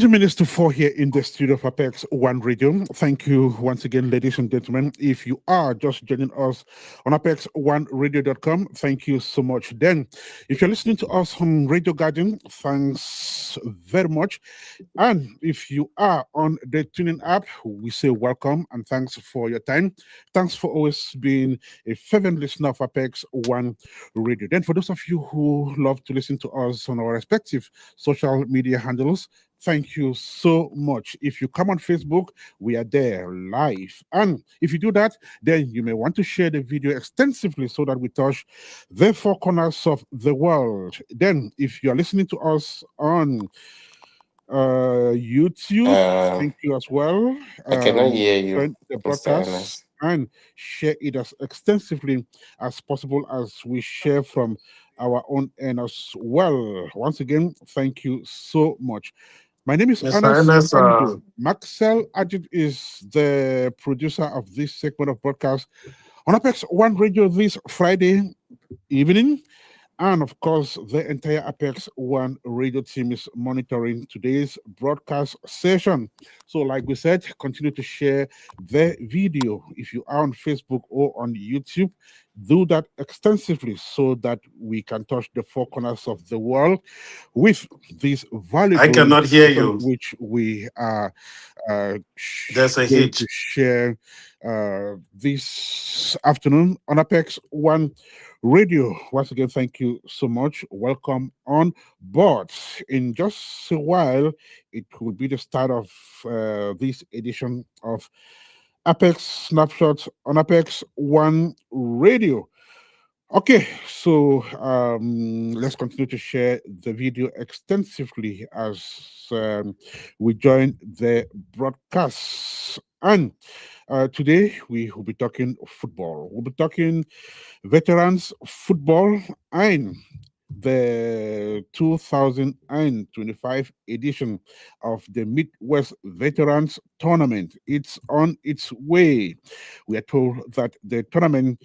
20 minutes to 4 here in the studio of Apex One Radio. Thank you once again, ladies and gentlemen. If you are just joining us on apex1radio.com, thank you so much. Then, if you're listening to us on Radio Garden, thanks very much. And if you are on the tuning app, we say welcome and thanks for your time. Thanks for always being a fervent listener of Apex One Radio. Then, for those of you who love to listen to us on our respective social media handles, thank you so much. If you come on Facebook, we are there live. And if you do that, then you may want to share the video extensively so that we touch the four corners of the world. Then, if you are listening to us on YouTube, thank you as well. I cannot hear you, join the Mr. broadcast Ernest. and share it as extensively as possible as we share from our own end as well. Once again, thank you so much. My name is Mr. Ernest. Kanjo. Marcel Adig is the producer of this segment of broadcast on Apex One Radio this Friday evening. And of course, the entire Apex One radio team is monitoring today's broadcast session. So, like we said, continue to share the video. If you are on Facebook or on YouTube, do that extensively so that we can touch the four corners of the world with these valuable. I cannot hear you. Which we are There's a hitch to share this afternoon on Apex One Radio. Once again, thank you so much. Welcome on board. In just a while, it will be the start of this edition of Apex Snapshot on Apex One Radio. Okay, so let's continue to share the video extensively as we join the broadcast. And today we will be talking football. We'll be talking veterans football and the 2025 edition of the Midwest Veterans Tournament. It's on its way. We are told that the tournament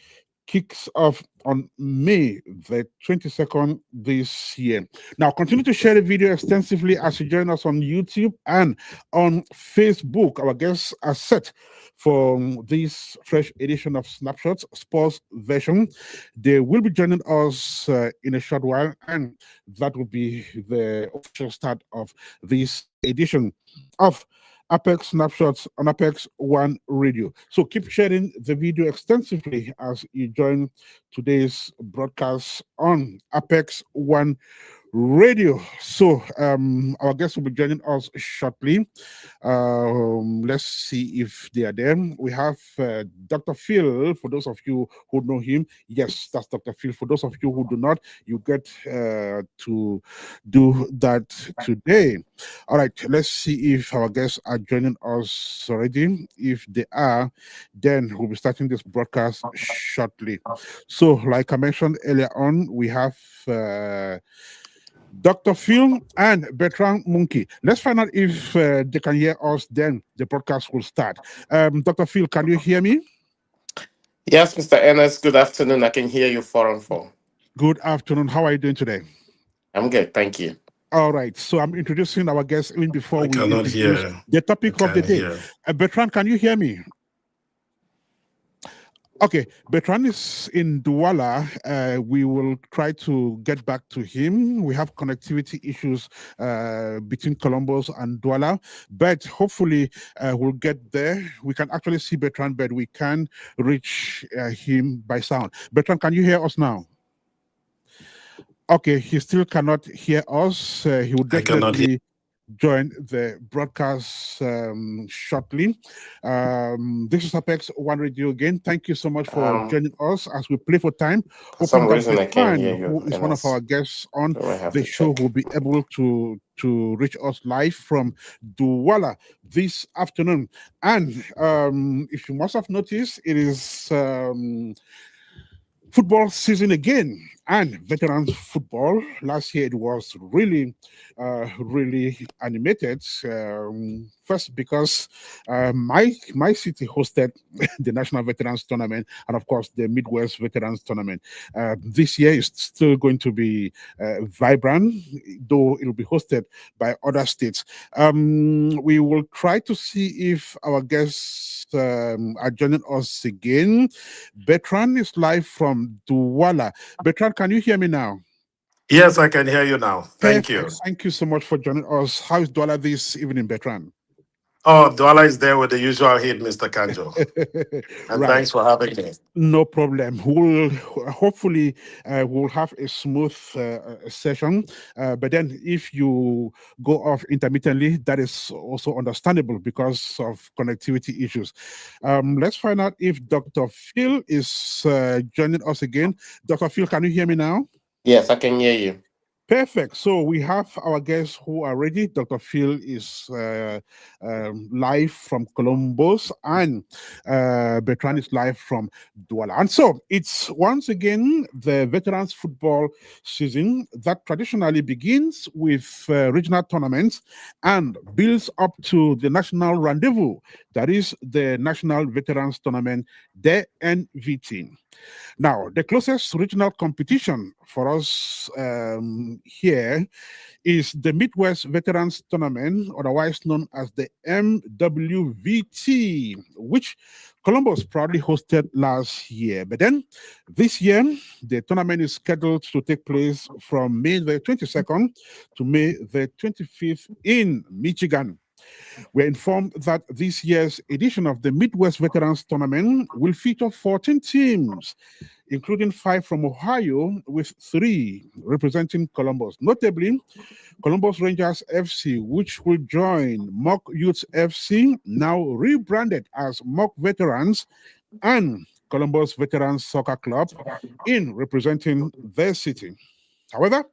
kicks off on May the 22nd this year. Now, continue to share the video extensively as you join us on YouTube and on Facebook. Our guests are set for this fresh edition of Snapshots Sports version. They will be joining us in a short while, and that will be the official start of this edition of Apex Snapshots on Apex One Radio. So keep sharing the video extensively as you join today's broadcast on Apex One Radio. So our guests will be joining us shortly. Let's see if they are there. We have Dr. Phil. For those of you who know him, yes, that's Dr. Phil. For those of you who do not, you get to do that today. All right, let's see if our guests are joining us already. If they are, then we'll be starting this broadcast shortly. So, like I mentioned earlier on, we have Dr. Phil and Bertrand Munki. Let's find out if they can hear us, then the broadcast will start. Dr. Phil, can you hear me? Yes, Mr. Ernest, good afternoon. I can hear you 4-on-4. Good afternoon. How are you doing today? I'm good, thank you. All right, so I'm introducing our guests even before we cannot introduce hear. the topic of the day. Bertrand, can you hear me? Okay, Bertrand is in Douala. We will try to get back to him. We have connectivity issues between Columbus and Douala, but hopefully we'll get there. We can actually see Bertrand, but we can reach him by sound. Bertrand, can you hear us now? Okay, he still cannot hear us. He will definitely join the broadcast shortly. This is Apex One Radio again. Thank you so much for joining us as we play for time. For some reason, I can't hear you. Who is one of our guests on the show will be able to reach us live from Douala this afternoon. And if you must have noticed, it is football season again. and veterans football. Last year it was really animated. First because my city hosted the National Veterans Tournament and of course the Midwest Veterans Tournament. This year is still going to be vibrant, though it will be hosted by other states. We will try to see if our guests are joining us again. Bertrand is live from Douala. Bertrand, can you hear me now? Yes, I can hear you now. Thank you. Perfect. Thank you so much for joining us. How is Douala this evening, Bertrand? Oh, Douala is there with the usual hit, Mr. Kanjo. And Right. thanks for having me. No problem. We'll hopefully we'll have a smooth session. But then, if you go off intermittently, that is also understandable because of connectivity issues. Let's find out if Dr. Phil is joining us again. Dr. Phil, can you hear me now? Yes, I can hear you. Perfect. So we have our guests who are ready. Dr. Phil is live from Columbus, and Bertrand is live from Douala. And so it's once again the Veterans Football season that traditionally begins with regional tournaments and builds up to the national rendezvous. That is the National Veterans Tournament, the NVT. Now, the closest regional competition for us here is the Midwest Veterans Tournament, otherwise known as the MWVT, which Columbus proudly hosted last year. But then this year, the tournament is scheduled to take place from May the 22nd to May the 25th in Michigan. We're informed that this year's edition of the Midwest Veterans Tournament will feature 14 teams, including 5 from Ohio, with 3 representing Columbus. Notably, Columbus Rangers FC, which will join Mock Youths FC, now rebranded as Mock Veterans, and Columbus Veterans Soccer Club in representing their city. However,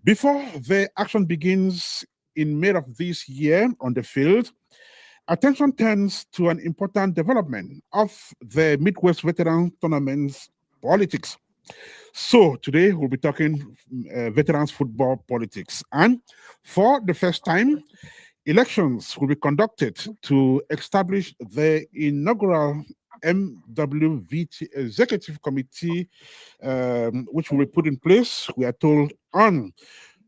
before the action begins in May of this year on the field, attention turns to an important development of the Midwest Veteran Tournament's politics. So today we'll be talking veterans football politics. And for the first time, elections will be conducted to establish the inaugural MWVT Executive Committee, which will be put in place, we are told, on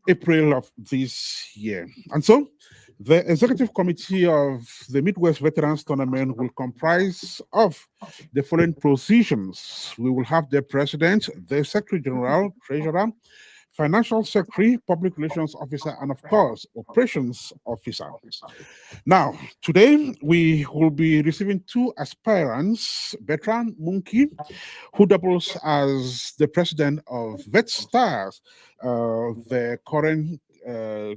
April of this year. And so the executive committee of the Midwest Veterans Tournament will comprise of the following positions. We will have the president, the secretary general, treasurer, financial secretary, public relations officer, and of course, operations officer. Now, today we will be receiving 2 aspirants, Bertrand Munki, who doubles as the president of Vet Stars, the current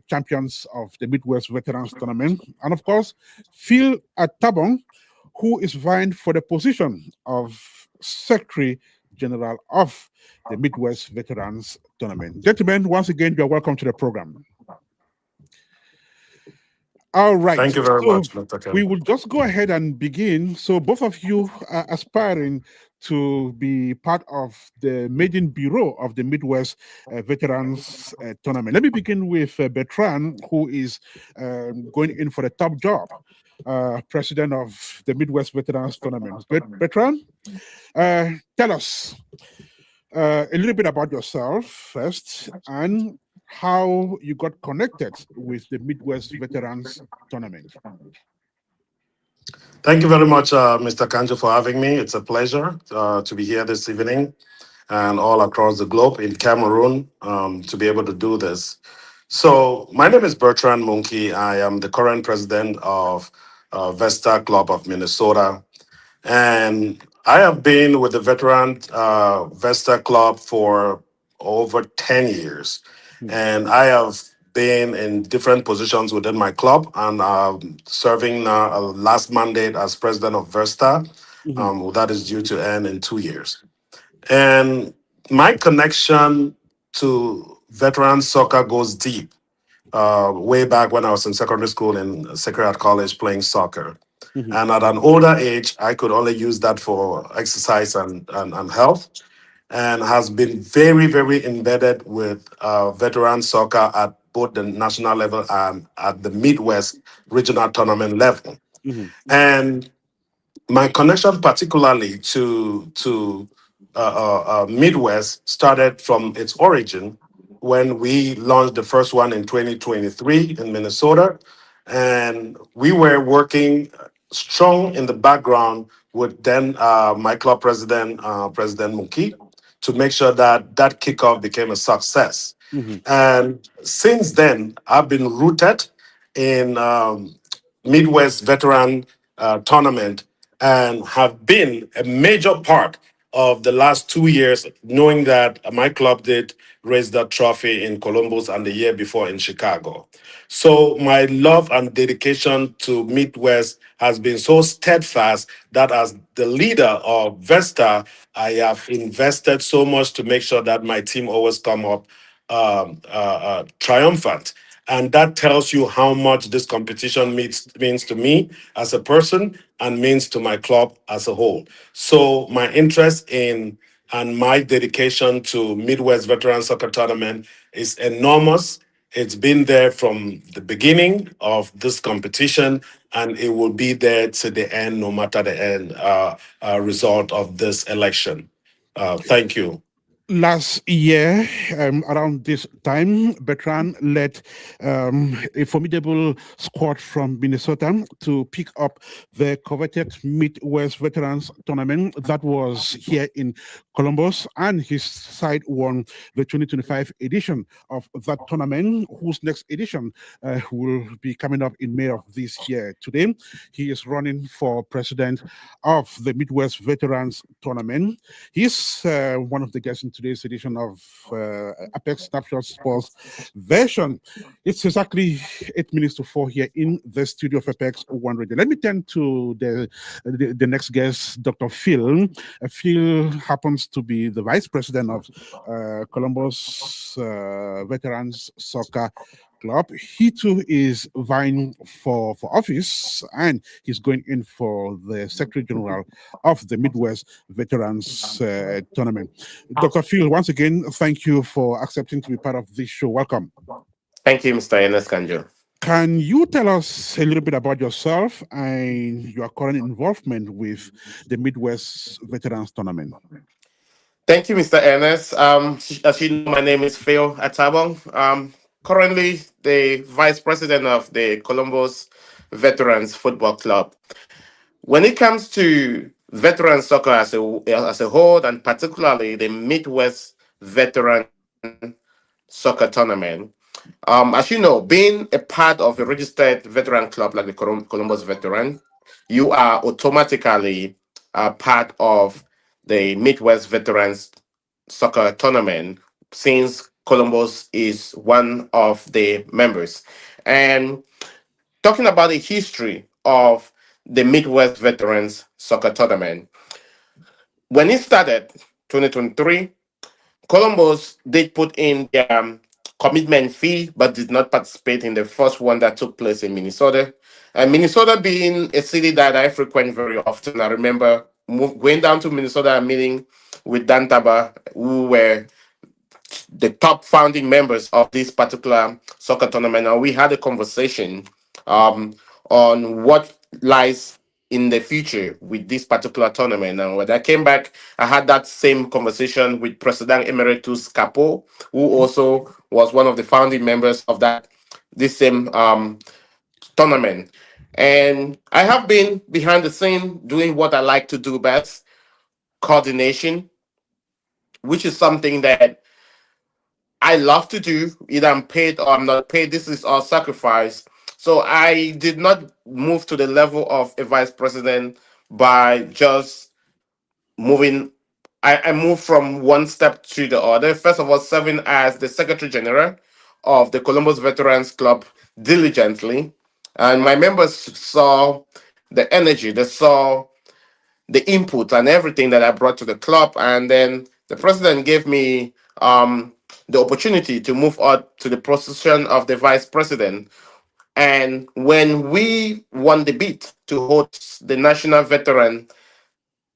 champions of the Midwest Veterans Tournament, and of course, Phil Atabog, who is vying for the position of Secretary General of the Midwest Veterans Tournament. Gentlemen, once again, you are welcome to the program. All right. Thank you very much, Mr. We Ken. will just go ahead and begin. So both of you are aspiring to be part of the maiden bureau of the Midwest Veterans Tournament. Let me begin with Bertrand, who is going in for the top job, president of the Midwest Veterans Tournament. Bertrand, tell us a little bit about yourself first and how you got connected with the Midwest Veterans Tournament. Thank you very much, Mr. Kanjo, for having me. It's a pleasure to be here this evening and all across the globe in Cameroon to be able to do this. So, my name is Bertrand Munki. I am the current president of Vesta Club of Minnesota. And I have been with the Veteran Vesta Club for over 10 years. And I have been in different positions within my club and serving now last mandate as president of Vesta. That is due to end in 2 years. And my connection to veteran soccer goes deep. Way back when I was in secondary school in Sacred Heart College playing soccer. And at an older age, I could only use that for exercise and health. and has been very, very embedded with veteran soccer at both the national level and at the Midwest regional tournament level. Mhm. And my connection, particularly to Midwest, started from its origin when we launched the first one in 2023 in Minnesota, and we were working strong in the background with then my club president, President Munki, to make sure that that kickoff became a success. Mhm. And since then, I've been rooted in Midwest Veteran Tournament and have been a major part of the last 2 years, knowing that my club did raise that trophy in Columbus and the year before in Chicago. So my love and dedication to Midwest has been so steadfast that as the leader of Vesta, I have invested so much to make sure that my team always come up triumphant. And that tells you how much this competition means to me as a person and means to my club as a whole. So my interest in and my dedication to Midwest Veteran Soccer Tournament is enormous. It's been there from the beginning of this competition, and it will be there to the end, no matter the end result of this election. Thank you. Last year, around this time, Bertrand led a formidable squad from Minnesota to pick up the coveted Midwest Veterans Tournament that was here in Columbus, and his side won the 2025 edition of that tournament, whose next edition will be coming up in May of this year. Today, he is running for president of the Midwest Veterans Tournament. He's one of the guests in today's edition of Apex Snapshot Sports version. It's exactly 8 minutes to 4 here in the studio of Apex One Radio. Let me turn to the next guest, Dr. Phil. Phil happens to be the vice president of Columbus Veterans Soccer Club. He too is vying for office, and he's going in for the Secretary General of the Midwest Veterans Tournament. Dr. Phil, once again, thank you for accepting to be part of this show. Welcome. Thank you, Mr. Ernest Kanjo. Can you tell us a little bit about yourself and your current involvement with the Midwest Veterans Tournament? Thank you, Mr. Ernest. As you know, my name is Phil Atabog. Currently the vice president of the Columbus Veterans Football Club. When it comes to veteran soccer as a whole, and particularly the Midwest Veteran Soccer Tournament, as you know, being a part of a registered veteran club like the Columbus Veteran, you are automatically part of the Midwest Veterans Soccer Tournament since Columbus is one of the members. And talking about the history of the Midwest Veterans Soccer Tournament, when it started 2023, Columbus did put in their commitment fee, but did not participate in the first one that took place in Minnesota. And Minnesota being a city that I frequent very often, I remember going down to Minnesota and meeting with Dan Taba, who were the top founding members of this particular soccer tournament, and we had a conversation um, on what lies in the future with this particular tournament. And when I came back, I had that same conversation with President Emeritus Capo, who also was one of the founding members of this same tournament. And I have been behind the scene doing what I like to do best, coordination, which is something that I love to do. Either I'm paid or I'm not paid. This is all sacrifice. So I did not move to the level of a vice president by just moving. I moved from one step to the other. First of all, serving as the Secretary General of the Columbus Veterans Club diligently. And my members saw the energy, they saw the input and everything that I brought to the club. And then the president gave me the opportunity to move up to the position of the vice president. And when we won the bid to host the National Veteran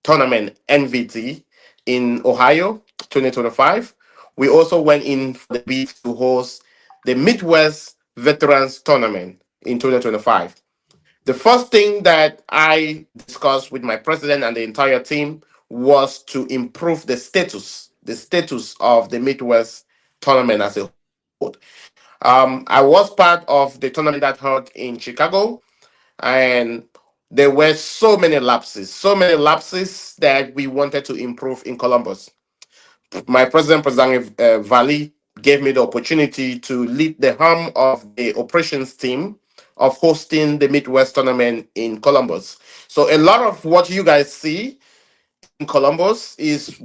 Tournament (NVT) in Ohio, 2025. We also went in for the bid to host the Midwest Veterans Tournament in 2025. The first thing that I discussed with my president and the entire team was to improve the status of the Midwest tournament as a whole. I was part of the tournament that held in Chicago, and there were so many lapses that we wanted to improve in Columbus. My President Valley, gave me the opportunity to lead the helm of the operations team of hosting the Midwest tournament in Columbus. So a lot of what you guys see in Columbus is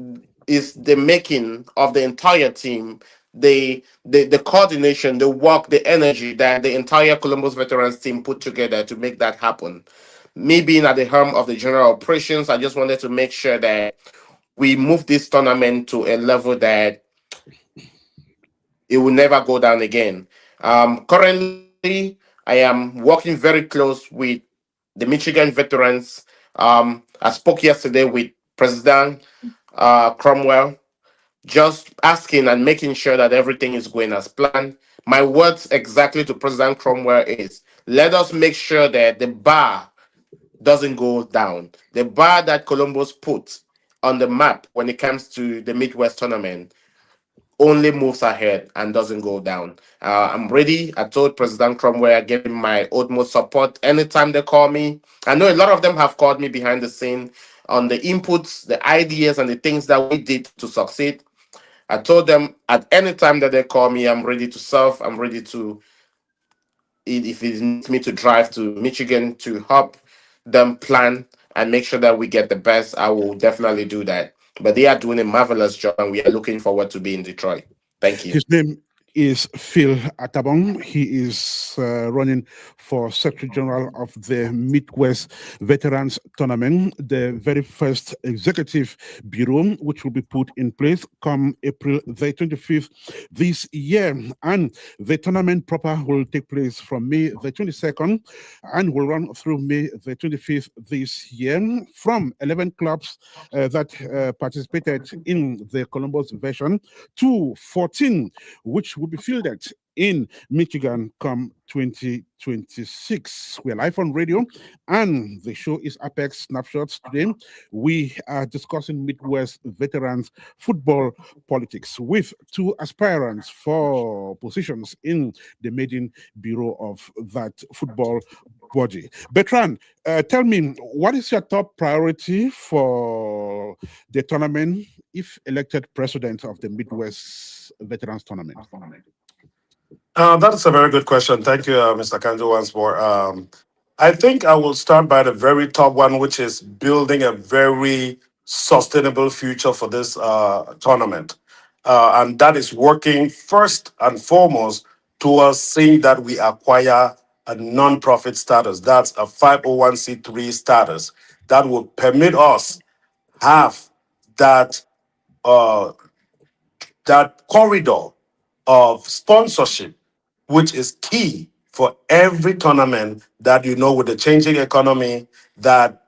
the making of the entire team, the coordination, the work, the energy that the entire Columbus veterans team put together to make that happen. Me being at the helm of the general operations, I just wanted to make sure that we move this tournament to a level that it will never go down again. Currently, I am working very close with the Michigan veterans. I spoke yesterday with President Cromwell, just asking and making sure that everything is going as planned. My words exactly to President Cromwell is, let us make sure that the bar doesn't go down. The bar that Columbus put on the map when it comes to the Midwest tournament only moves ahead and doesn't go down. I'm ready. I told President Cromwell I gave him my utmost support anytime they call me. I know a lot of them have called me behind the scene on the inputs, the ideas, and the things that we did to succeed. I told them at any time that they call me, I'm ready to serve. I'm ready to, if it needs me to drive to Michigan to help them plan and make sure that we get the best, I will definitely do that. But they are doing a marvelous job, and we are looking forward to be in Detroit. Thank you. His name is Phil Atabong. He is running for Secretary General of the Midwest Veterans Tournament, the very first executive bureau, which will be put in place come April the 25th this year. And the tournament proper will take place from May the 22nd and will run through May the 25th this year. From 11 clubs that participated in the Columbus version to 14, which will be fielded in Michigan come 2026. We're live on radio, and the show is Apex Snapshots. Today, we are discussing Midwest veterans football politics with two aspirants for positions in the maiden bureau of that football body. Bertrand, tell me, what is your top priority for the tournament if elected president of the Midwest Veterans Tournament? That's a very good question. Thank you, Mr. Kanjo, once more. I think I will start by the very top one, which is building a very sustainable future for this tournament. And that is working first and foremost towards seeing that we acquire a non-profit status. That's a 501c3 status that will permit us have that uh, that corridor of sponsorship, which is key for every tournament that with the changing economy that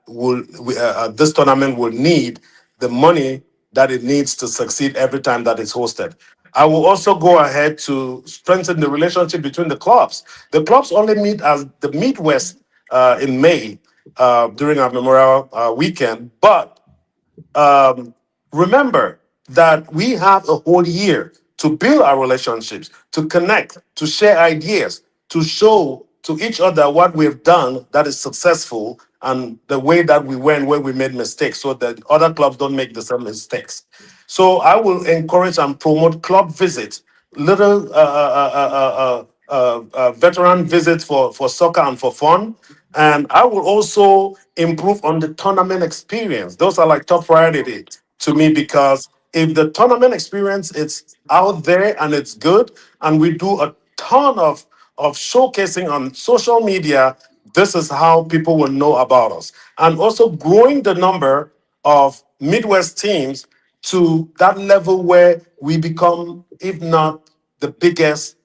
this tournament will need the money that it needs to succeed every time that it's hosted. I will also go ahead to strengthen the relationship between the clubs. The clubs only meet as the Midwest in May during our Memorial Weekend, but remember that we have a whole year to build our relationships, to connect, to share ideas, to show to each other what we've done that is successful and the way that we went where we made mistakes so that other clubs don't make the same mistakes. So I will encourage and promote club visits, little veteran visits for soccer and for fun. And I will also improve on the tournament experience. Those are like top priority to me because if the tournament experience is out there and it's good, and we do a ton of showcasing on social media, this is how people will know about us. And also growing the number of Midwest teams to that level where we become, if not the biggest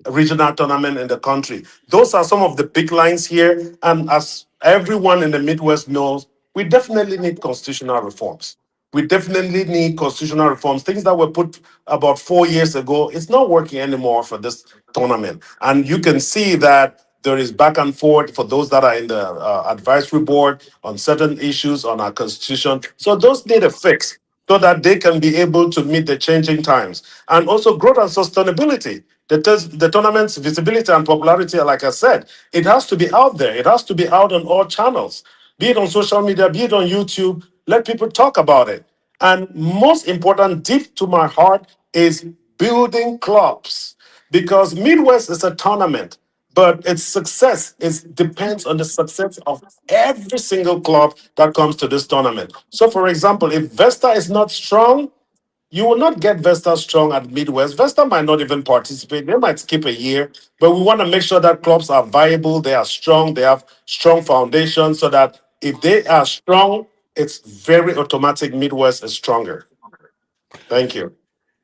regional tournament in the country. Those are some of the big lines here. And as everyone in the Midwest knows, we definitely need constitutional reforms. We definitely need constitutional reforms. Things that were put about 4 years ago, it's not working anymore for this tournament. And you can see that there is back and forth for those that are in the advisory board on certain issues on our constitution. So those need a fix so that they can be able to meet the changing times. And also growth and sustainability. The tournament's visibility and popularity, like I said, it has to be out there. It has to be out on all channels, be it on social media, be it on YouTube. Let people talk about it. And most important, deep to my heart, is building clubs because Midwest is a tournament, but its success is depends on the success of every single club that comes to this tournament. So, for example, if Vesta is not strong, you will not get Vesta strong at Midwest. Vesta might not even participate. They might skip a year, but we want to make sure that clubs are viable, they are strong, they have strong foundations so that if they are strong, it's very automatic Midwest is stronger. Thank you.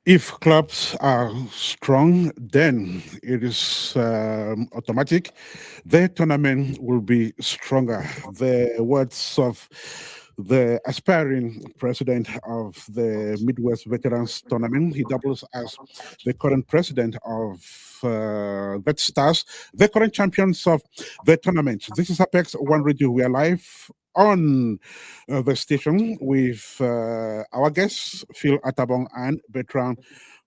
If clubs are strong, then it is automatic. The tournament will be stronger. The words of the aspiring president of the Midwest Veterans Tournament, he doubles as the current president of Vet Stars, the current champions of the tournament. This is Apex One Radio. We are live on the station with our guests, Phil Atabog and Bertrand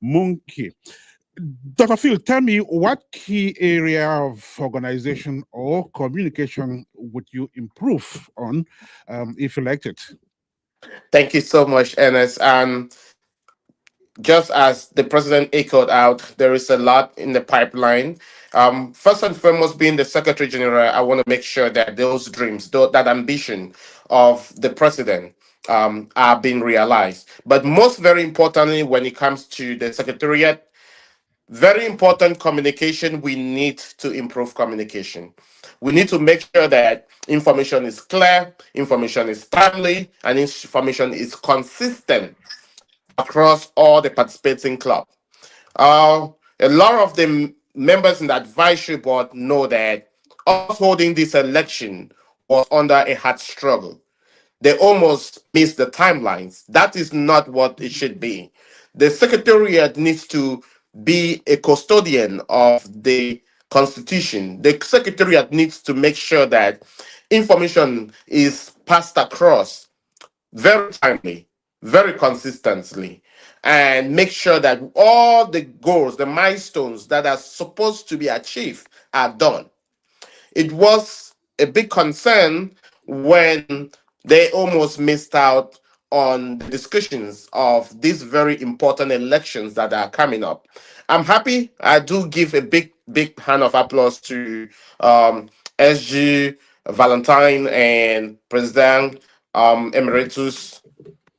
Munki. Dr. Phil, tell me what key area of organization or communication would you improve on if elected? Thank you so much, Ernest. And just as the president echoed out, there is a lot in the pipeline. First and foremost, being the Secretary General, I want to make sure that those dreams, that ambition of the president are being realized. But most very importantly, when it comes to the Secretariat, very important communication, we need to improve communication. We need to make sure that information is clear, information is timely, and information is consistent across all the participating clubs. Uh, a lot of the members in the advisory board know that us holding this election was under a hard struggle. They almost missed the timelines. That is not what it should be. The secretariat needs to be a custodian of the constitution. The secretariat needs to make sure that information is passed across very timely, very consistently, and make sure that all the goals, the milestones that are supposed to be achieved are done. It was a big concern when they almost missed out on the discussions of these very important elections that are coming up. I'm happy. I do give a big hand of applause to SG Valentine and President Emeritus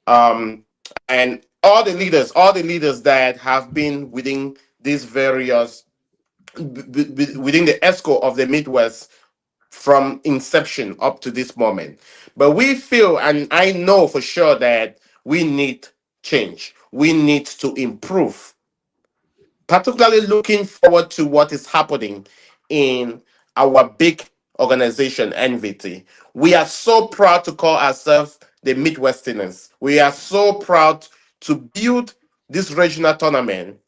um, and all the leaders that have been within these various within the ESCO of the Midwest from inception up to this moment. But we feel, and I know for sure that we need change. We need to improve, particularly looking forward to what is happening in our big organization, NVT. We are so proud to call ourselves the Midwesterners. We are so proud to build this regional tournament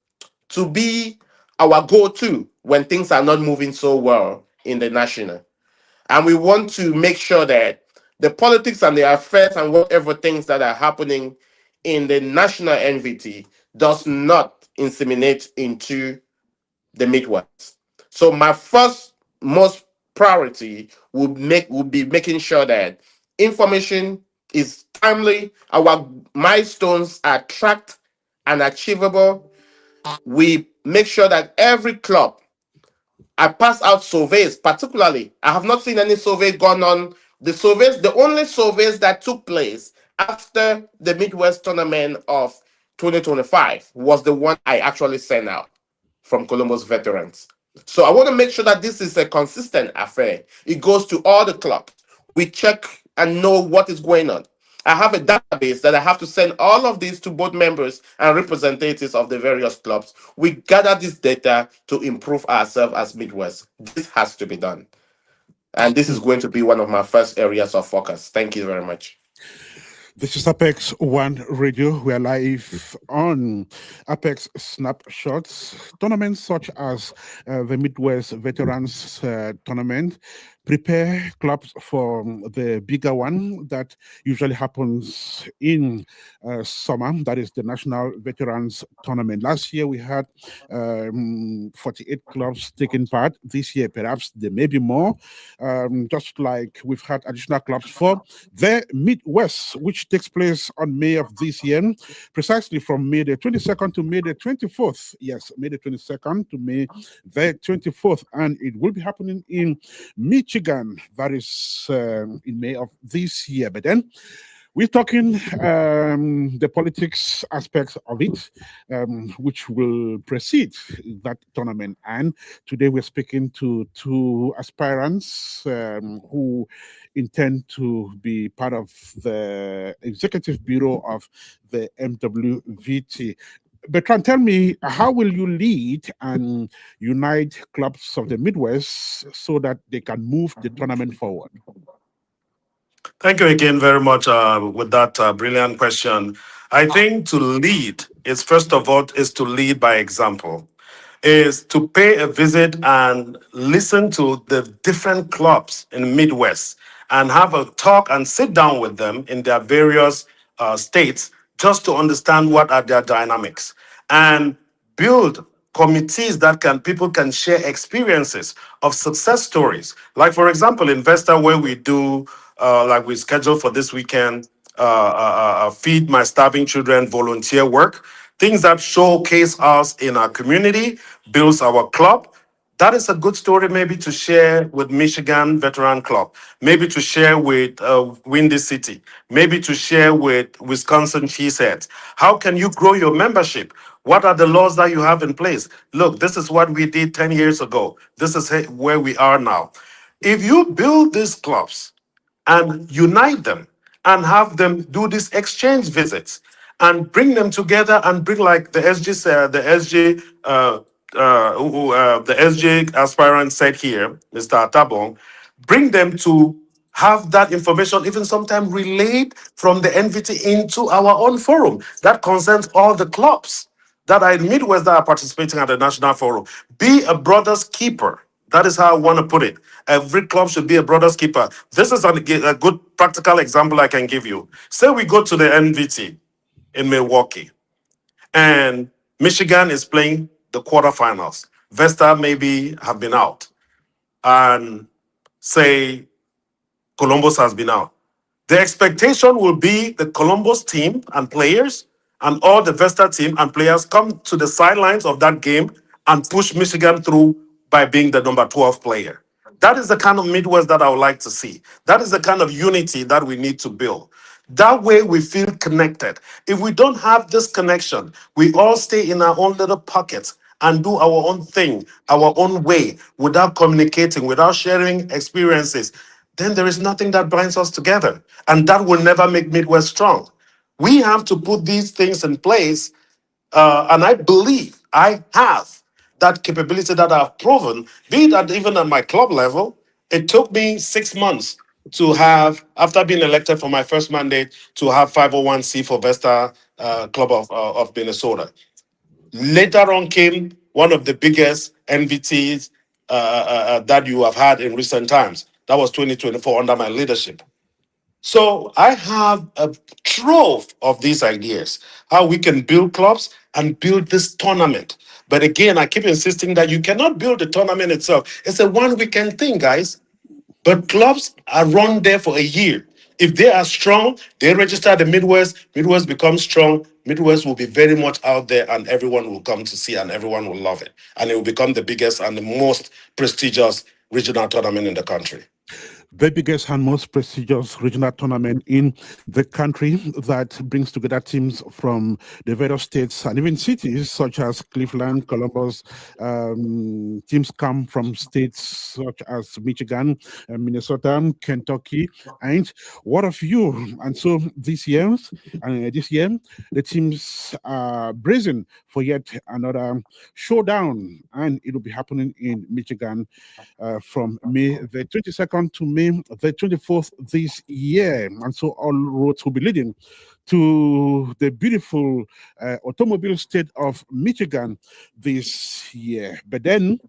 to be our go-to when things are not moving so well in the national. And we want to make sure that the politics and the affairs and whatever things that are happening in the national NVT does not inseminate into the Midwest. So my first most priority would be making sure that information is timely, our milestones are tracked and achievable. We make sure that every club, I pass out surveys, particularly. I have not seen any survey gone on. The surveys, the only surveys that took place after the Midwest tournament of 2025 was the one I actually sent out from Columbus veterans. So I want to make sure that this is a consistent affair. It goes to all the clubs. We check and know what is going on. I have a database that I have to send all of these to board members and representatives of the various clubs. We gather this data to improve ourselves as Midwest. This has to be done. And this is going to be one of my first areas of focus. Thank you very much. This is Apex One Radio. We are live on Apex Snapshots. Tournaments such as the Midwest Veterans Tournament prepare clubs for the bigger one that usually happens in summer. That is the National Veterans Tournament. Last year we had 48 clubs taking part. This year, perhaps there may be more, just like we've had additional clubs for the Midwest, which takes place on May of this year, precisely from May the 22nd to May the 24th. Yes, May the 22nd to May the 24th. And it will be happening in Michigan. That is in May of this year. But then we're talking the politics aspects of it, which will precede that tournament. And today we're speaking to two aspirants who intend to be part of the executive bureau of the MWVT. Bertrand, tell me, how will you lead and unite clubs of the Midwest so that they can move the tournament forward? Thank you again very much with that brilliant question. I think to lead is first of all is to lead by example, is to pay a visit and listen to the different clubs in the Midwest and have a talk and sit down with them in their various states just to understand what are their dynamics and build committees that can people can share experiences of success stories. Like for example, Investor, where we do like we scheduled for this weekend, feed my starving children volunteer work, things that showcase us in our community, builds our club. That is a good story maybe to share with Michigan Veteran Club, maybe to share with Windy City, maybe to share with Wisconsin Cheeseheads. How can you grow your membership? What are the laws that you have in place? Look, this is what we did 10 years ago. This is where we are now. If you build these clubs, and unite them and have them do these exchange visits and bring them together and bring like the SJ aspirant said here, Mr. Atabog, bring them to have that information even sometimes relayed from the NVT into our own forum that concerns all the clubs that are in Midwest that are participating at the national forum. Be a brother's keeper. That is how I want to put it. Every club should be a brother's keeper. This is a good practical example I can give you. Say we go to the NVT in Milwaukee, and Michigan is playing the quarterfinals. Vesta maybe have been out, and say Columbus has been out. The expectation will be the Columbus team and players and all the Vesta team and players come to the sidelines of that game and push Michigan through by being the number 12 player. That is the kind of Midwest that I would like to see. That is the kind of unity that we need to build. That way we feel connected. If we don't have this connection, we all stay in our own little pockets and do our own thing, our own way, without communicating, without sharing experiences, then there is nothing that binds us together. And that will never make Midwest strong. We have to put these things in place. And I believe I have that capability that I've proven, be that even at my club level. It took me 6 months to have, after being elected for my first mandate, to have 501c for Vesta Club of Minnesota. Later on came one of the biggest NVTs that you have had in recent times. That was 2024 under my leadership. So I have a trove of these ideas, how we can build clubs and build this tournament. But again, I keep insisting that you cannot build the tournament itself. It's a one weekend thing, guys. But clubs are run there for a year. If they are strong, they register the Midwest. Midwest becomes strong. Midwest will be very much out there and everyone will come to see and everyone will love it. And it will become the biggest and the most prestigious regional tournament in the country. The biggest and most prestigious regional tournament in the country that brings together teams from the various states and even cities such as Cleveland, Columbus. Teams come from states such as Michigan, Minnesota, Kentucky, and what of you? And so this year, the teams are brazen for yet another showdown, and it will be happening in Michigan from May the 22nd to May May the 24th this year. And so all roads will be leading to the beautiful automobile state of Michigan this year. But then,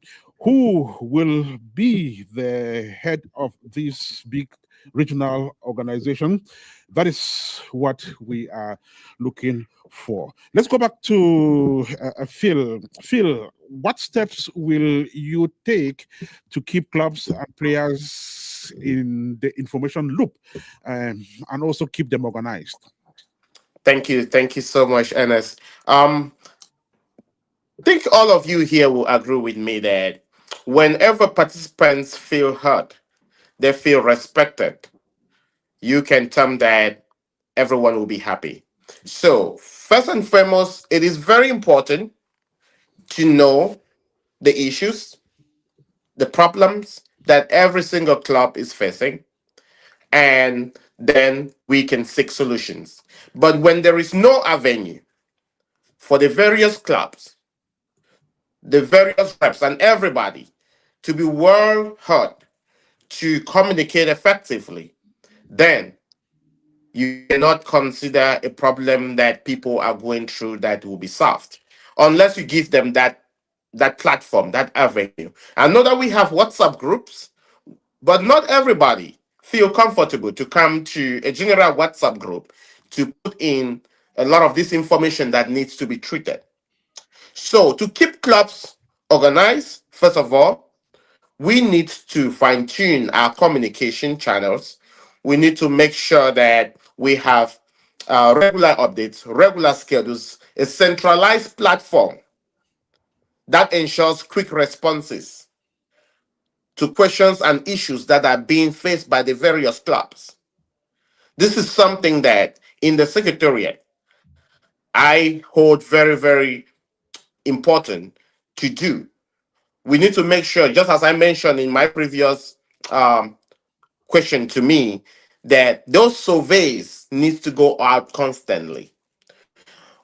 who will be the head of this big regional organization? That is what we are looking for. Let's go back to Phil. Phil, what steps will you take to keep clubs and players in the information loop and also keep them organized? Thank you so much, Ernest. I think all of you here will agree with me that whenever participants feel heard, they feel respected, you can term that everyone will be happy. So, first and foremost, it is very important to know the issues, the problems that every single club is facing, and then we can seek solutions. But when there is no avenue for the various clubs, the various reps, and everybody to be well heard, to communicate effectively, then you cannot consider a problem that people are going through that will be solved unless you give them that platform, that avenue. I know that we have WhatsApp groups, but not everybody feel comfortable to come to a general WhatsApp group to put in a lot of this information that needs to be treated. So to keep clubs organized, first of all, we need to fine tune our communication channels. We need to make sure that we have regular updates, regular schedules, a centralized platform that ensures quick responses to questions and issues that are being faced by the various clubs. This is something that in the Secretariat I hold very, very important to do. We need to make sure, just as I mentioned in my previous um, question to me, that those surveys need to go out constantly.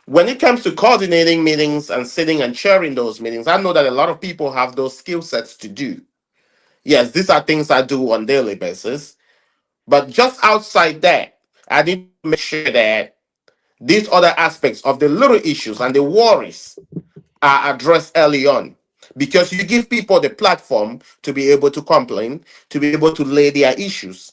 When it comes to coordinating meetings and sitting and chairing those meetings, I know that a lot of people have those skill sets to do. Yes, these are things I do on daily basis. But just outside that, I need to make sure that these other aspects of the little issues and the worries are addressed early on. Because you give people the platform to be able to complain, to be able to lay their issues.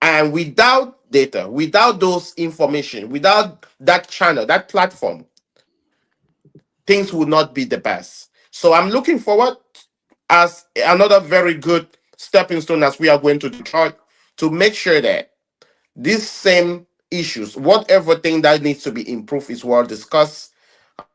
And without data, without those information, without that channel, that platform, things will not be the best. So I'm looking forward as another very good stepping stone as we are going to Detroit to make sure that these same issues, whatever thing that needs to be improved, is well discussed.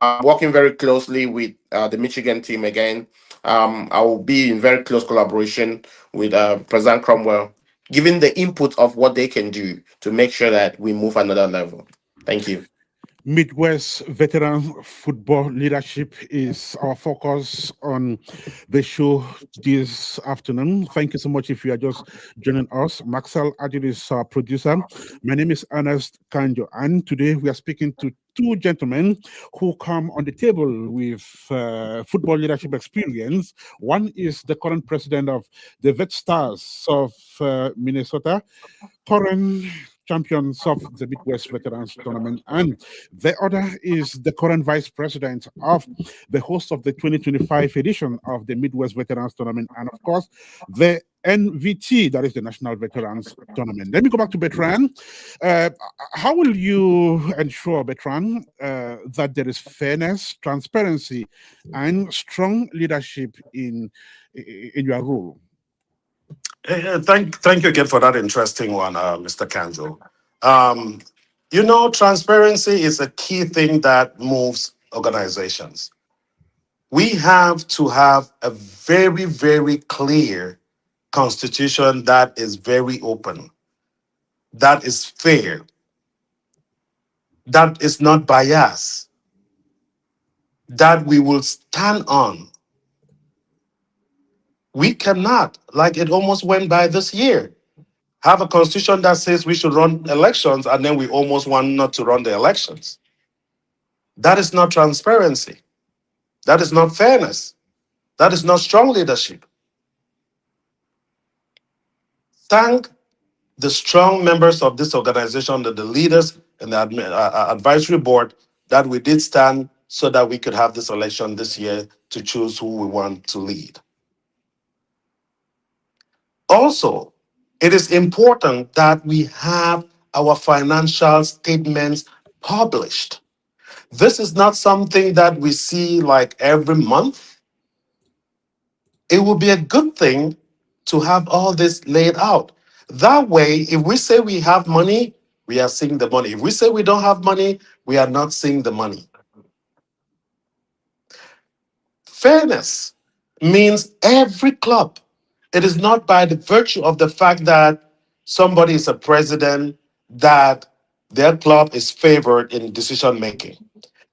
I'm working very closely with the Michigan team again. I will be in very close collaboration with President Cromwell, giving the input of what they can do to make sure that we move another level. Thank you. Midwest veteran football leadership is our focus on the show this afternoon. Thank you so much if you are just joining us. Marcel Adig is our producer. My name is Ernest Kanjo, and today we are speaking to two gentlemen who come on the table with football leadership experience. One is the current president of the Vet Stars of Minnesota, current champions of the Midwest Veterans Tournament, and the other is the current vice president of the host of the 2025 edition of the Midwest Veterans Tournament, and of course, the NVT, that is the National Veterans Tournament. Let me go back to Bertrand. How will you ensure, Bertrand, that there is fairness, transparency, and strong leadership in your role? Thank you again for that interesting one, Mr. Kanjo. Transparency is a key thing that moves organizations. We have to have a very, very clear constitution that is very open, that is fair, that is not biased, that we will stand on. We cannot, like it almost went by this year, have a constitution that says we should run elections and then we almost want not to run the elections. That is not transparency. That is not fairness. That is not strong leadership. thank the strong members of this organization, the leaders and the advisory board that we did stand so that we could have this election this year to choose who we want to lead. Also, it is important that we have our financial statements published. This is not something that we see like every month. It would be a good thing to have all this laid out. That way, if we say we have money, we are seeing the money. If we say we don't have money, we are not seeing the money. Fairness means every club. It is not by the virtue of the fact that somebody is a president that their club is favored in decision making.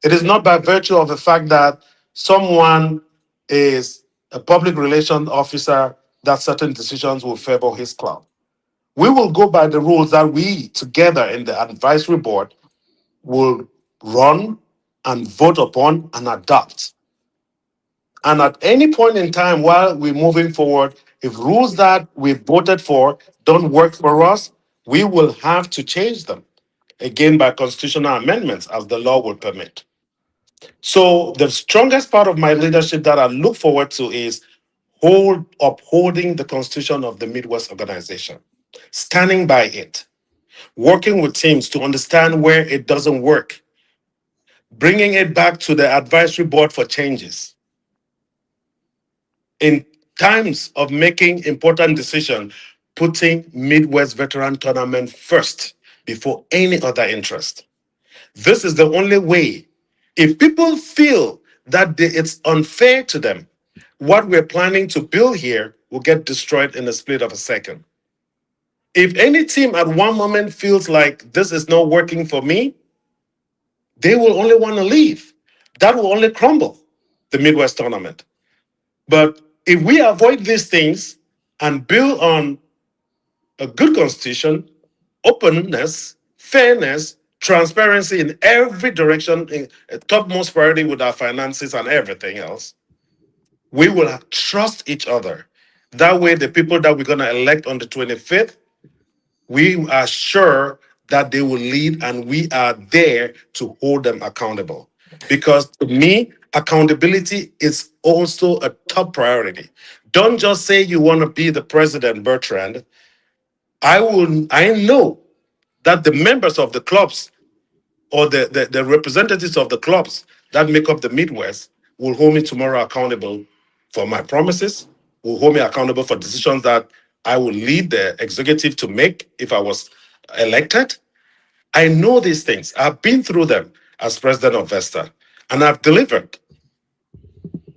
It is not by virtue of the fact that someone is a public relations officer that certain decisions will favor his club. We will go by the rules that we together in the advisory board will run and vote upon and adopt. And at any point in time while we're moving forward, if rules that we voted for don't work for us, we will have to change them, again by constitutional amendments as the law will permit. So the strongest part of my leadership that I look forward to is upholding the constitution of the Midwest organization, standing by it, working with teams to understand where it doesn't work, bringing it back to the advisory board for changes. In times of making important decisions, putting Midwest Veteran Tournament first before any other interest. This is the only way. If people feel that it's unfair to them, what we're planning to build here will get destroyed in a split of a second. If any team at one moment feels like this is not working for me, they will only want to leave. That will only crumble the Midwest tournament. But if we avoid these things and build on a good constitution, openness, fairness, transparency in every direction, in topmost priority with our finances and everything else, we will trust each other. That way, the people that we're going to elect on the 25th, we are sure that they will lead and we are there to hold them accountable. Because to me, accountability is also a top priority. Don't just say you want to be the president, Bertrand. I know that the members of the clubs or the representatives of the clubs that make up the Midwest will hold me tomorrow accountable for my promises, will hold me accountable for decisions that I will lead the executive to make if I was elected. I know these things. I've been through them as president of Vesta, and I've delivered.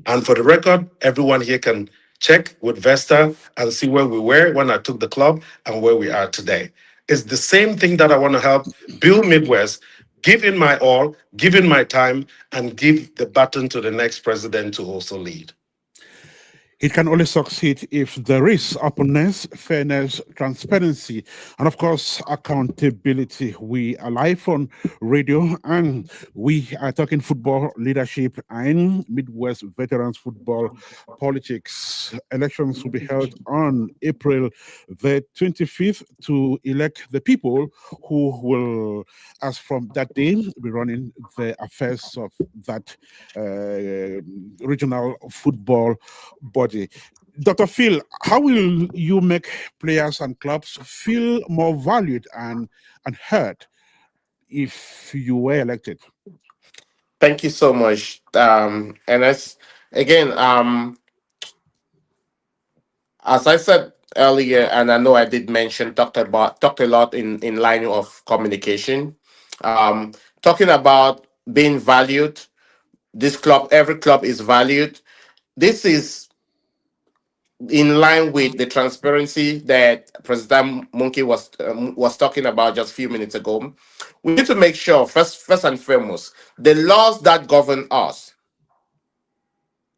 And for the record, everyone here can check with Vesta and see where we were when I took the club and where we are today. It's the same thing that I want to help build Midwest, give in my all, give in my time, and give the baton to the next president to also lead. It can only succeed if there is openness, fairness, transparency, and of course, accountability. We are live on radio and we are talking football leadership and Midwest veterans football politics. Elections will be held on April the 25th to elect the people who will, as from that day, be running the affairs of that regional football body. Dr. Phil, how will you make players and clubs feel more valued and heard if you were elected? Thank you so much, Ernest. Again, as I said earlier, and I know I did mention, talked a lot in line of communication, um, talking about being valued. This club, every club is valued. This is in line with the transparency that President Munki was talking about just a few minutes ago. We need to make sure first and foremost the laws that govern us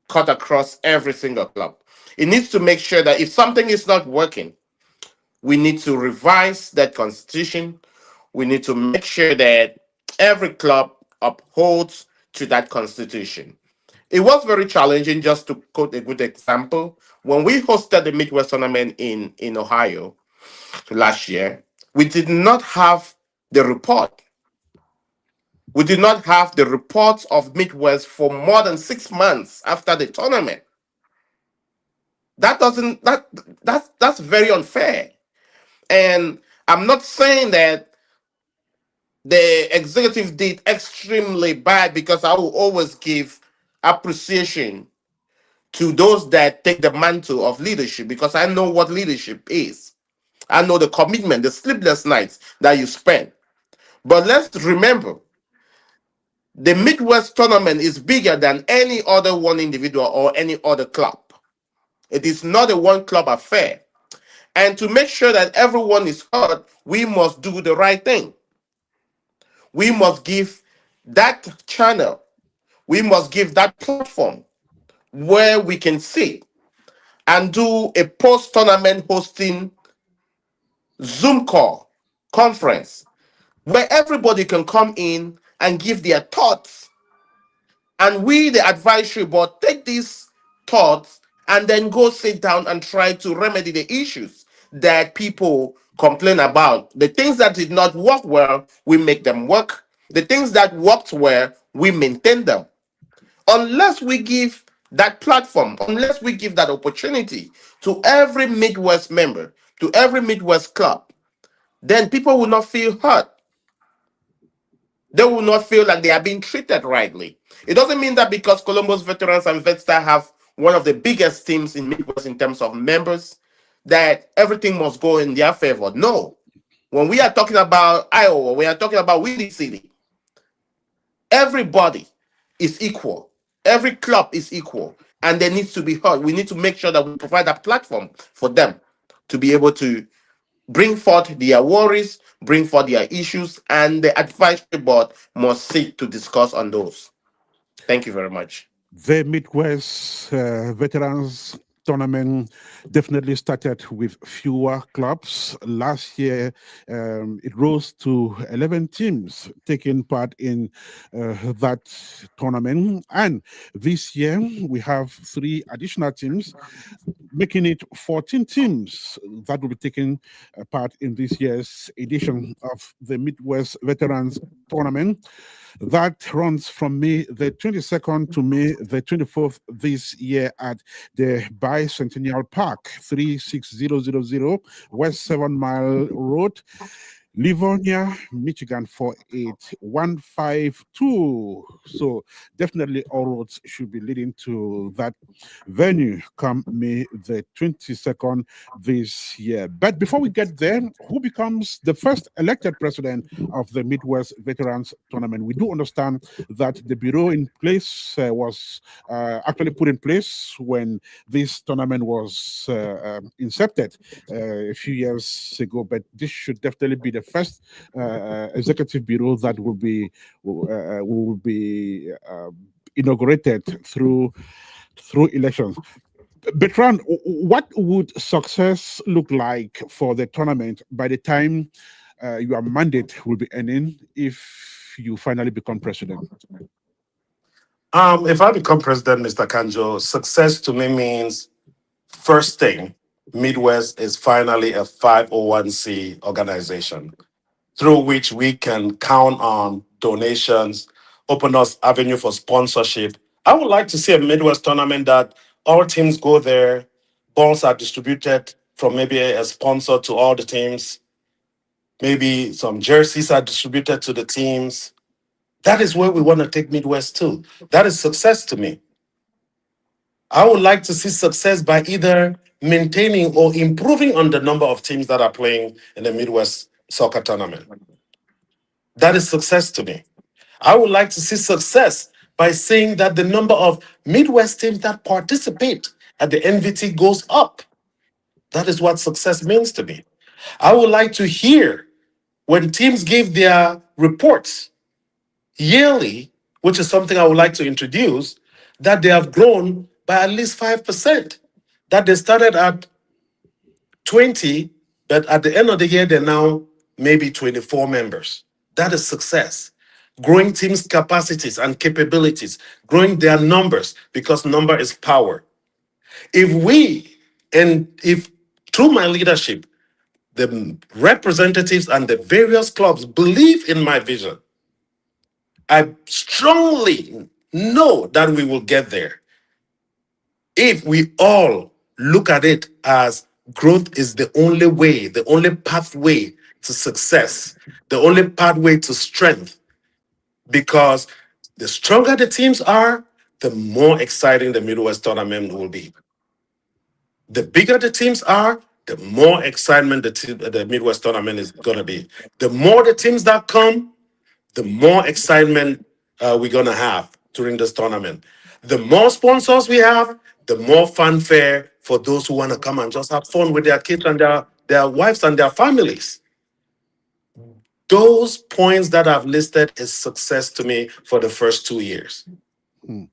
cut across every single club. It needs to make sure that if something is not working, we need to revise that constitution. We need to make sure that every club upholds to that constitution. It was very challenging, just to quote a good example. When we hosted the Midwest tournament in Ohio, last year, we did not have the report. We did not have the reports of Midwest for more than 6 months after the tournament. That doesn't that's very unfair. And I'm not saying that the executive did extremely bad, because I will always give appreciation to those that take the mantle of leadership, because I know what leadership is. I know the commitment, the sleepless nights that you spend. But let's remember, the Midwest tournament is bigger than any other one individual or any other club. It is not a one club affair. And to make sure that everyone is heard, we must do the right thing. We must give that channel, we must give that platform where we can sit and do a post tournament hosting Zoom call conference where everybody can come in and give their thoughts. And we, the advisory board, take these thoughts and then go sit down and try to remedy the issues that people complain about. The things that did not work well, we make them work. The things that worked well, we maintain them. Unless we give that platform, unless we give that opportunity to every Midwest member, to every Midwest club, then people will not feel hurt. They will not feel like they are being treated rightly. It doesn't mean that because Columbus Veterans and VetStar have one of the biggest teams in Midwest in terms of members, that everything must go in their favor. No. When we are talking about Iowa, we are talking about Windy City, everybody is equal. Every club is equal. And they need to be heard. We need to make sure that we provide a platform for them to be able to bring forth their worries, bring forth their issues, and the advisory board must sit to discuss on those. Thank you very much. The Midwest Veterans Tournament definitely started with fewer clubs. Last year, it rose to 11 teams taking part in that tournament. And this year, we have 3 additional teams, making it 14 teams that will be taking part in this year's edition of the Midwest Veterans Tournament. That runs from May the 22nd to May the 24th this year at the Bicentennial Park, 36000 West 7 Mile Road, Livonia, Michigan 48152. So definitely all roads should be leading to that venue come May the 22nd this year. But before we get there, who becomes the first elected president of the Midwest Veterans Tournament? We do understand that the bureau in place was actually put in place when this tournament was incepted a few years ago, but this should definitely be the first executive bureau that will be inaugurated through elections. Bertrand, what would success look like for the tournament by the time your mandate will be ending if you finally become president? If I become president, Mr. Kanjo, success to me means, first thing, Midwest is finally a 501c organization through which we can count on donations, open us avenue for sponsorship. I would like to see a Midwest tournament that all teams go there, balls are distributed from maybe a sponsor to all the teams, maybe some jerseys are distributed to the teams. That is where we want to take Midwest to. That is success to me. I would like to see success by either maintaining or improving on the number of teams that are playing in the Midwest soccer tournament. That is success to me. I would like to see success by saying that the number of Midwest teams that participate at the NVT goes up. That is what success means to me. I would like to hear when teams give their reports yearly, which is something I would like to introduce, that they have grown by at least 5%. That they started at 20, but at the end of the year, they're now maybe 24 members. That is success. Growing teams' capacities and capabilities, growing their numbers, because number is power. If through my leadership, the representatives and the various clubs believe in my vision. I strongly know that we will get there if we all look at it as growth is the only way, the only pathway to success, the only pathway to strength. Because the stronger the teams are, the more exciting the Midwest tournament will be. The bigger the teams are, the more excitement the Midwest tournament is going to be. The more the teams that come, the more excitement we're going to have during this tournament. The more sponsors we have, the more fanfare for those who want to come and just have fun with their kids and their wives and their families. Those points that I've listed is success to me for the first 2 years. Hmm.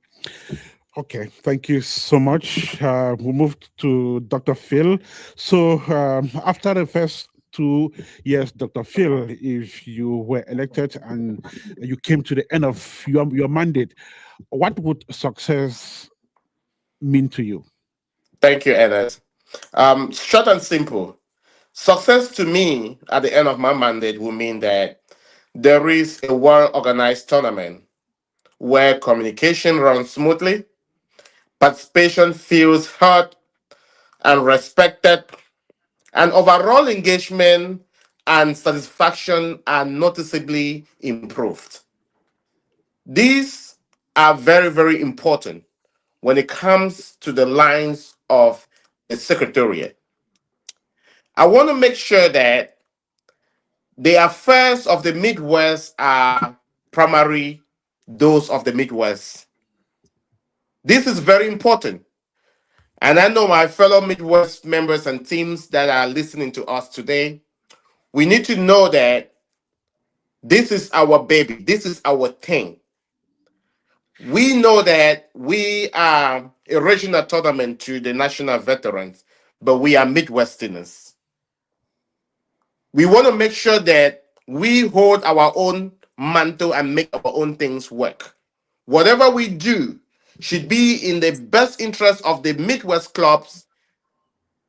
Okay, thank you so much. We moved to Dr. Phil. So after the first 2 years, Dr. Phil, if you were elected and you came to the end of your mandate, what would success mean to you? Thank you, Ernest. Short and simple. Success to me at the end of my mandate will mean that there is a well organized tournament where communication runs smoothly, participation feels heard and respected, and overall engagement and satisfaction are noticeably improved. These are very, very important when it comes to the lines of the Secretariat. I want to make sure that the affairs of the Midwest are primary those of the Midwest. This is very important. And I know my fellow Midwest members and teams that are listening to us today, we need to know that this is our baby, this is our thing. We know that we are a regional tournament to the national veterans, but we are Midwesterners. We want to make sure that we hold our own mantle and make our own things work. Whatever we do should be in the best interest of the Midwest clubs,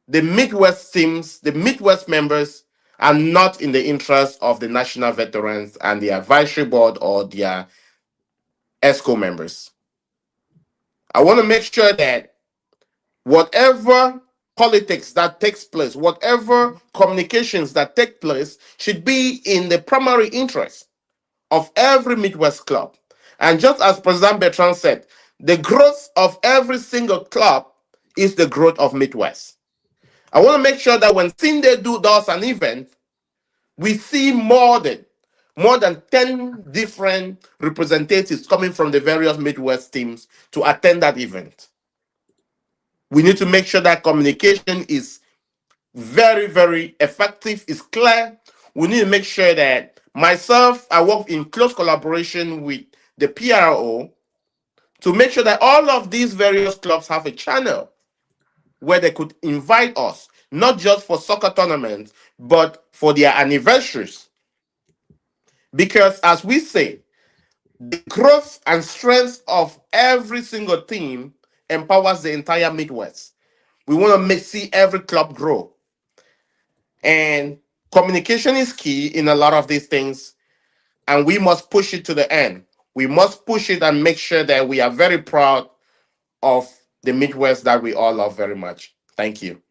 the Midwest teams, the Midwest members, and not in the interest of the national veterans and the advisory board or their ESCO members. I want to make sure that whatever politics that takes place, whatever communications that take place, should be in the primary interest of every Midwest club. And just as President Bertrand said, the growth of every single club is the growth of Midwest. I want to make sure that when Cindy does an event, we see more than 10 different representatives coming from the various Midwest teams to attend that event. We need to make sure that communication is very, very effective, is clear. We need to make sure that myself, I work in close collaboration with the PRO to make sure that all of these various clubs have a channel where they could invite us, not just for soccer tournaments, but for their anniversaries. Because as we say, the growth and strength of every single team empowers the entire Midwest. We want to see every club grow. And communication is key in a lot of these things. And we must push it to the end. We must push it and make sure that we are very proud of the Midwest that we all love very much. Thank you.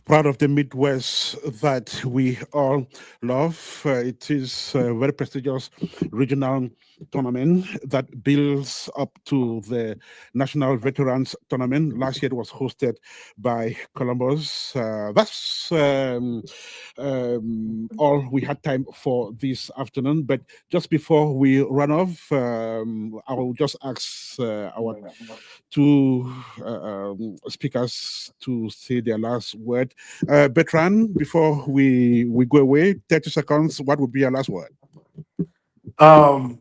Proud of the Midwest that we all love. It is a very prestigious regional tournament that builds up to the National Veterans Tournament. Last year it was hosted by Columbus. That's all we had time for this afternoon. But just before we run off, I will just ask our two speakers to say their last word. Bertrand, before we go away, 30 seconds, what would be your last word? Um,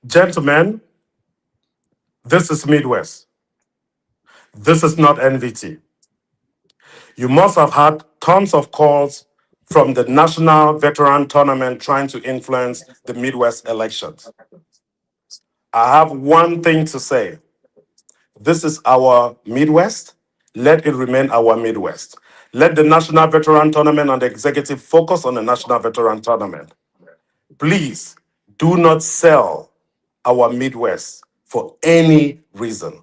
Gentlemen, this is Midwest. This is not NVT. You must have had tons of calls from the National Veteran Tournament trying to influence the Midwest elections. I have one thing to say. This is our Midwest. Let it remain our Midwest. Let the National Veteran Tournament and the executive focus on the National Veteran Tournament. Please do not sell our Midwest for any reason.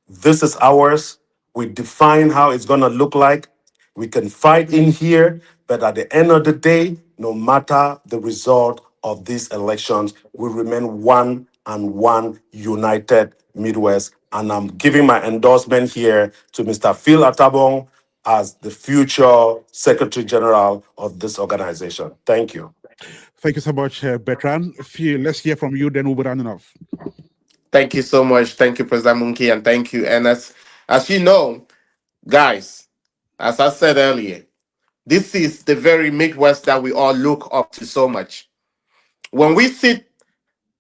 This is ours. We define how it's going to look like. We can fight in here, but at the end of the day, no matter the result of these elections, we remain one and one united Midwest. And I'm giving my endorsement here to Mr. Phil Atabog as the future Secretary General of this organization. Thank you. Thank you so much, Bertrand. Phil, let's hear from you, then we'll be rounding off. Thank you so much. Thank you, President Munki, and thank you, Ernest. As you know, guys, as I said earlier, this is the very Midwest that we all look up to so much. When we sit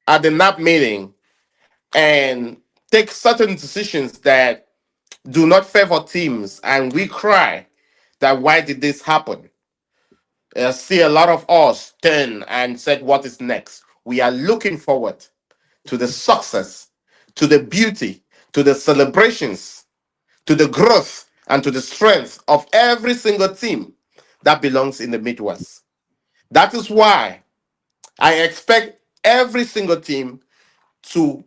at the NAP meeting and take certain decisions that do not favor teams, and we cry that why did this happen? I see a lot of us turn and said, what is next? We are looking forward to the success, to the beauty, to the celebrations, to the growth, and to the strength of every single team that belongs in the Midwest. That is why I expect every single team to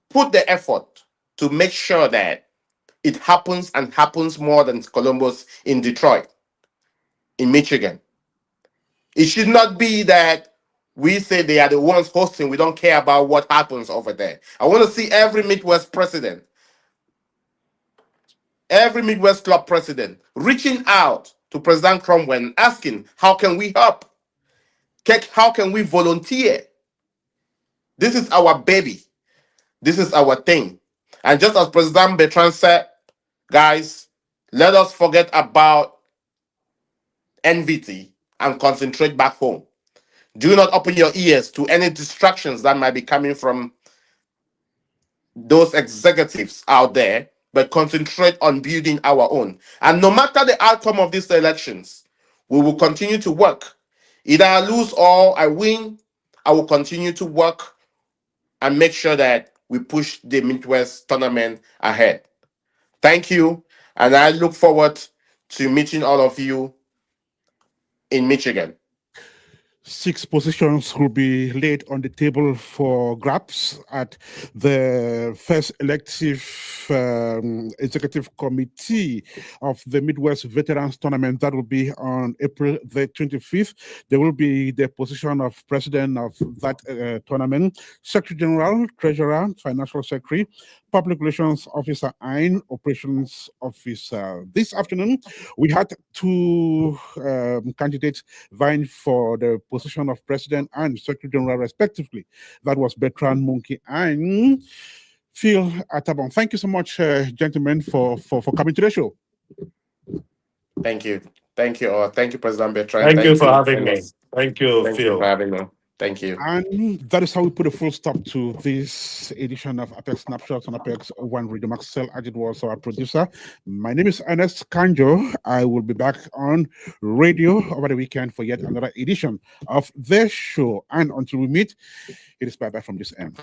put the effort to make sure that it happens and happens more than Columbus in Detroit, in Michigan. It should not be that we say they are the ones hosting. We don't care about what happens over there. I want to see every Midwest president, every Midwest club president reaching out to President Cromwell and asking, how can we help? How can we volunteer? This is our baby. This is our thing. And just as President Bertrand said, guys, let us forget about NVT and concentrate back home. Do not open your ears to any distractions that might be coming from those executives out there, but concentrate on building our own. And no matter the outcome of these elections, we will continue to work. Either I lose or I win, I will continue to work and make sure that we push the Midwest tournament ahead. Thank you, and I look forward to meeting all of you in Michigan. 6 positions will be laid on the table for grabs at the first elective executive committee of the Midwest Veterans Tournament. That will be on April the 25th. There will be the position of president of that tournament, secretary general, treasurer, financial secretary, public relations officer, and operations officer. This afternoon, we had 2 candidates vying for the position of president and secretary general, respectively. That was Bertrand, Munki, and Phil Atabog. Thank you so much, gentlemen, for coming to the show. Thank you. Thank you all. Thank you, President Bertrand. Thank you for having me. Thank you, Thank Phil. you for having me. Thank you. And that is how we put a full stop to this edition of Apex Snapshots on Apex One Radio. Marcel Adig was our producer. My name is Ernest Kanjo. I will be back on radio over the weekend for yet another edition of the show. And until we meet, it is bye-bye from this end.